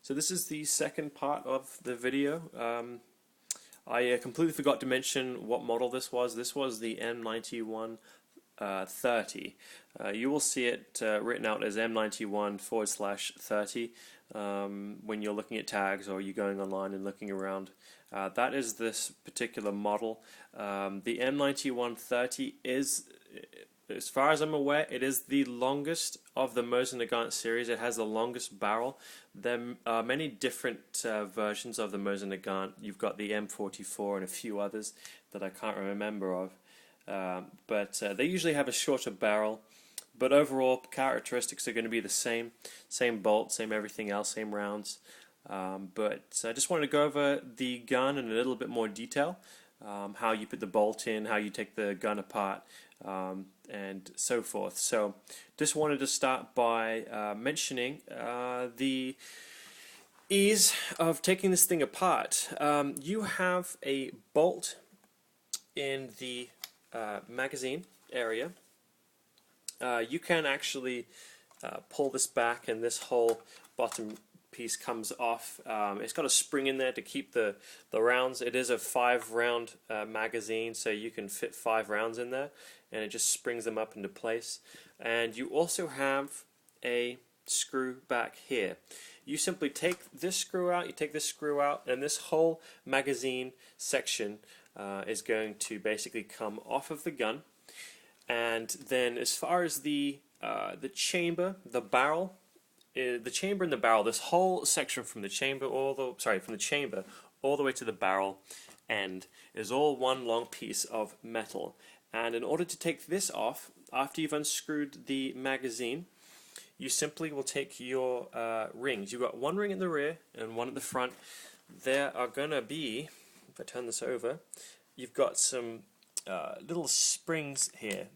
So this is the second part of the video. I completely forgot to mention what model this was. This was the M91 30. You will see it written out as M91/30 when you're looking at tags or you're going online and looking around. That is this particular model. The M91 30 is, as far as I'm aware, it is the longest of the Mosin Nagant series. It has the longest barrel. There are many different versions of the Mosin Nagant. You've got the M44 and a few others that I can't remember of. But they usually have a shorter barrel. But overall, characteristics are going to be the same. Same bolt, same everything else, same rounds. But I just wanted to go over the gun in a little bit more detail. How you put the bolt in, how you take the gun apart, and so forth. So just wanted to start by mentioning the ease of taking this thing apart. You have a bolt in the magazine area. You can actually pull this back and this whole bottom piece comes off. It's got a spring in there to keep the rounds. It is a 5-round magazine, so you can fit 5 rounds in there, and it just springs them up into place. And you also have a screw back here. You simply take this screw out, you take this screw out, and this whole magazine section is going to basically come off of the gun. And then as far as the chamber, the barrel, the chamber and the barrel, this whole section from the chamber from the chamber all the way to the barrel end is all one long piece of metal. And in order to take this off, after you've unscrewed the magazine, you simply will take your rings. You've got one ring in the rear and one at the front. There are going to be, if I turn this over, you've got some little springs here,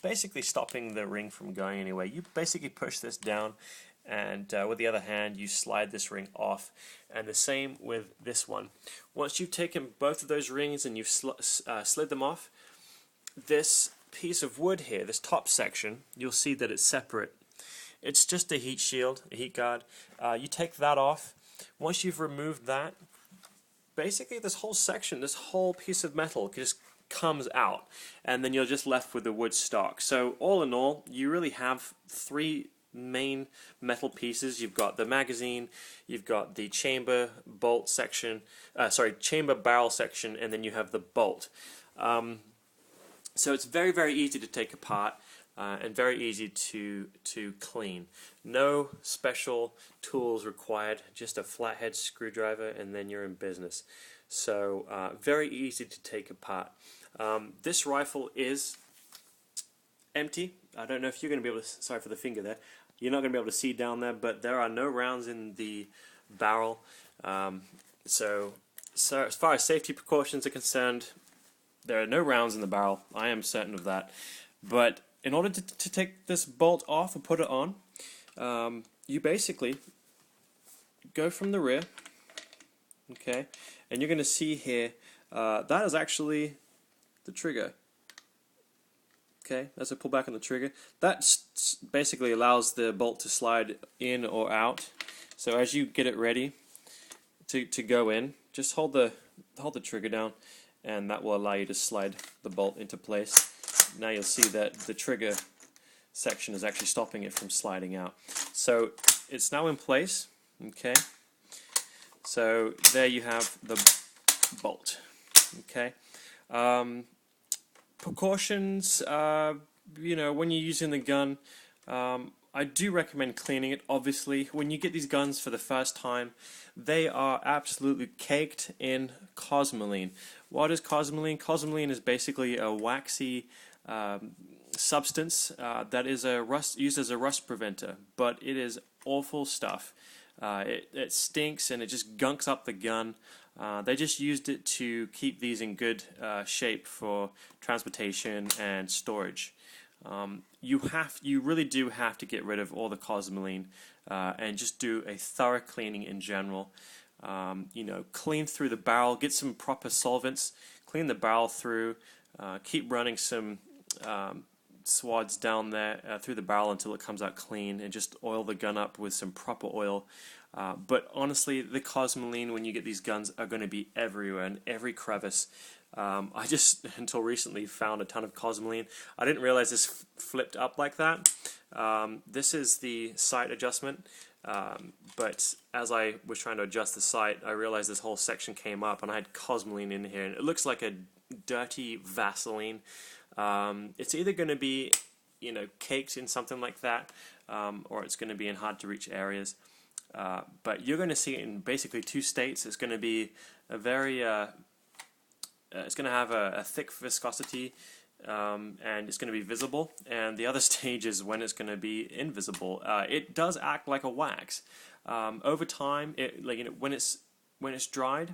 basically stopping the ring from going anywhere. You basically push this down, and with the other hand you slide this ring off, and the same with this one. Once you've taken both of those rings and you've slid them off, this piece of wood here, this top section, you'll see that it's separate. It's just a heat shield, a heat guard. You take that off. Once you've removed that, basically this whole section, this whole piece of metal just comes out, and then you're just left with the wood stock. So all in all, you really have 3 main metal pieces. You've got the magazine, you've got the chamber bolt section, chamber barrel section, and then you have the bolt. So it's very, very easy to take apart and very easy to clean. No special tools required, just a flathead screwdriver, and then you're in business. So very easy to take apart. This rifle is empty. I don't know if you're going to be able to, sorry for the finger there, you're not going to be able to see down there, but there are no rounds in the barrel. So as far as safety precautions are concerned, there are no rounds in the barrel. I am certain of that. But in order to take this bolt off and put it on, you basically go from the rear, okay, and you're going to see here, that is actually the trigger. Okay, as I pull back on the trigger, that basically allows the bolt to slide in or out. So as you get it ready to go in, just hold the trigger down, and that will allow you to slide the bolt into place. Now you'll see that the trigger section is actually stopping it from sliding out. So it's now in place. Okay. So there you have the bolt. Okay. Precautions, when you're using the gun, I do recommend cleaning it. Obviously, when you get these guns for the first time, they are absolutely caked in cosmoline. What is cosmoline? Cosmoline is basically a waxy substance that is used as a rust preventer, but it is awful stuff. It stinks and it just gunks up the gun. They just used it to keep these in good shape for transportation and storage. You really do have to get rid of all the cosmoline and just do a thorough cleaning in general. Clean through the barrel, get some proper solvents, clean the barrel through, keep running some swads down there through the barrel until it comes out clean, and just oil the gun up with some proper oil. But honestly, the Cosmoline, when you get these guns, are going to be everywhere, in every crevice. I just, until recently, found a ton of Cosmoline. I didn't realize this flipped up like that. This is the sight adjustment, but as I was trying to adjust the sight, I realized this whole section came up, and I had Cosmoline in here, and it looks like a dirty Vaseline. It's either going to be, caked in something like that, or it's going to be in hard-to-reach areas. But you're going to see it in basically two states. It's going to be a very it's going to have a thick viscosity, and it's going to be visible. And the other stage is when it's going to be invisible. It does act like a wax. Over time, when it's dried,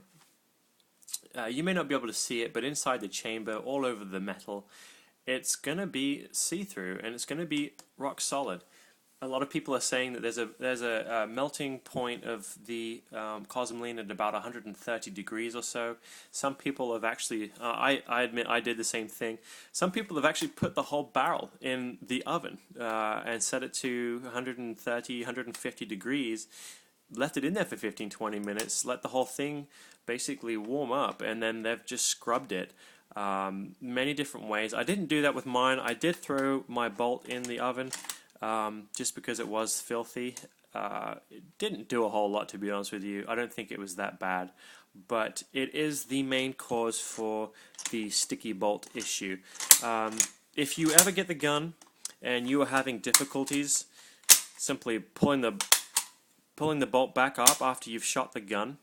you may not be able to see it, but inside the chamber, all over the metal, it's going to be see-through, and it's going to be rock solid. A lot of people are saying that there's a melting point of the Cosmoline at about 130 degrees or so. Some people have actually, I admit I did the same thing. Some people have actually put the whole barrel in the oven and set it to 130, 150 degrees, left it in there for 15-20 minutes, let the whole thing basically warm up, and then they've just scrubbed it. Many different ways. I didn't do that with mine. I did throw my bolt in the oven. Just because it was filthy. It didn't do a whole lot, to be honest with you. I don't think it was that bad, but it is the main cause for the sticky bolt issue. If you ever get the gun and you are having difficulties simply pulling the bolt back up after you've shot the gun,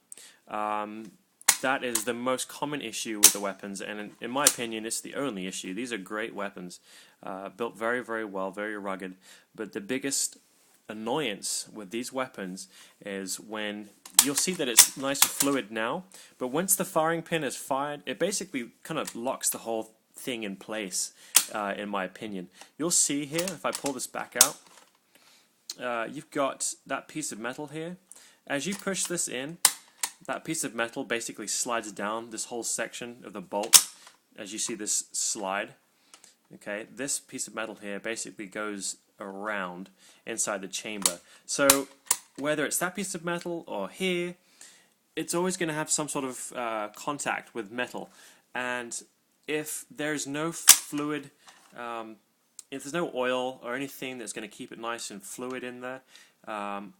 that is the most common issue with the weapons, and in my opinion, it's the only issue. These are great weapons, built very, very well, very rugged, but the biggest annoyance with these weapons is when you'll see that it's nice and fluid now, but once the firing pin is fired, it basically kind of locks the whole thing in place, in my opinion. You'll see here, if I pull this back out, you've got that piece of metal here. As you push this in, that piece of metal basically slides down this whole section of the bolt, as you see this slide. Okay, this piece of metal here basically goes around inside the chamber. So whether it's that piece of metal or here, it's always going to have some sort of contact with metal. And if there's no fluid, if there's no oil or anything that's going to keep it nice and fluid in there,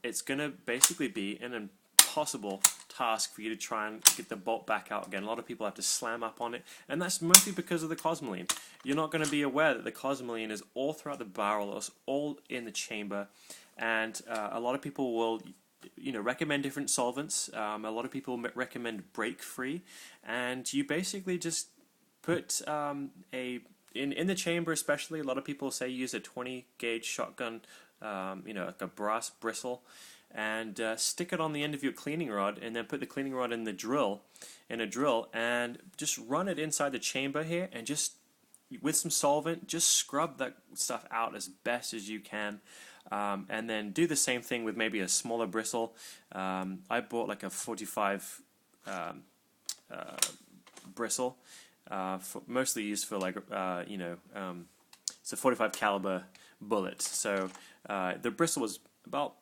it's going to basically be an impossible task for you to try and get the bolt back out again. A lot of people have to slam up on it, and that's mostly because of the Cosmoline. You're not going to be aware that the Cosmoline is all throughout the barrel, it's all in the chamber, and a lot of people will recommend different solvents. A lot of people recommend break-free, and you basically just put in the chamber especially, a lot of people say use a 20 gauge shotgun, like a brass bristle, and stick it on the end of your cleaning rod, and then put the cleaning rod in a drill, and just run it inside the chamber here, and just with some solvent, just scrub that stuff out as best as you can, and then do the same thing with maybe a smaller bristle. I bought like a 45 bristle, mostly used for like it's a 45 caliber bullet. So the bristle was about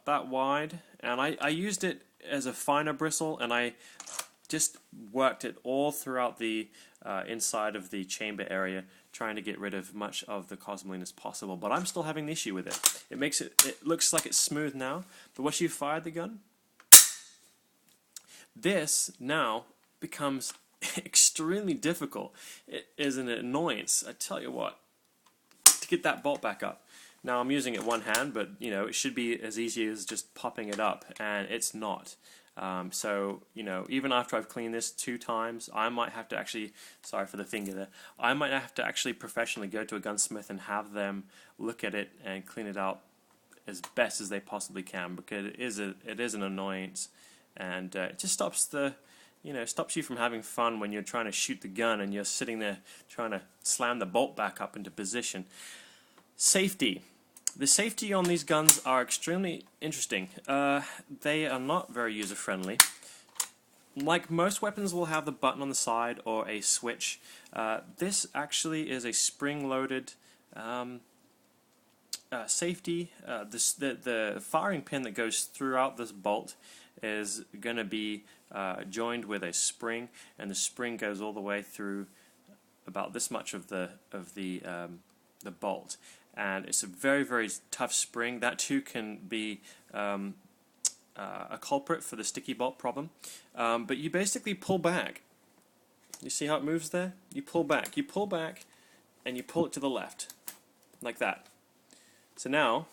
that wide, and I used it as a finer bristle, and I just worked it all throughout the inside of the chamber area, trying to get rid of much of the Cosmoline as possible. But I'm still having the issue with it. It looks like it's smooth now, but once you fired the gun, this now becomes extremely difficult. It is an annoyance, I tell you what, to get that bolt back up. Now I'm using it one hand, but it should be as easy as just popping it up, and it's not. So even after I've cleaned this 2 times, I might have to actually, sorry for the finger there, I might have to actually professionally go to a gunsmith and have them look at it and clean it out as best as they possibly can, because it is an annoyance, and it just stops you from having fun when you're trying to shoot the gun and you're sitting there trying to slam the bolt back up into position. Safety. The safety on these guns are extremely interesting. They are not very user-friendly. Like most weapons will have the button on the side or a switch. This actually is a spring-loaded safety, the firing pin that goes throughout this bolt is going to be joined with a spring, and the spring goes all the way through about this much of the bolt, and it's a very tough spring. That too can be a culprit for the sticky bolt problem. But you basically pull back. You see how it moves there? You pull back, and you pull it to the left, like that. So now,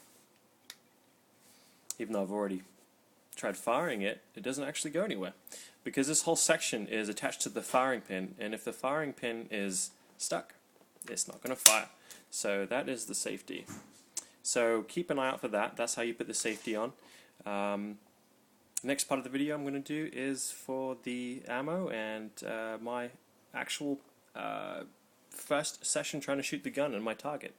even though I've already tried firing it, it doesn't actually go anywhere, because this whole section is attached to the firing pin, and if the firing pin is stuck, it's not going to fire. So that is the safety. So keep an eye out for that. That's how you put the safety on. Next part of the video I'm going to do is for the ammo and my actual first session trying to shoot the gun and my target.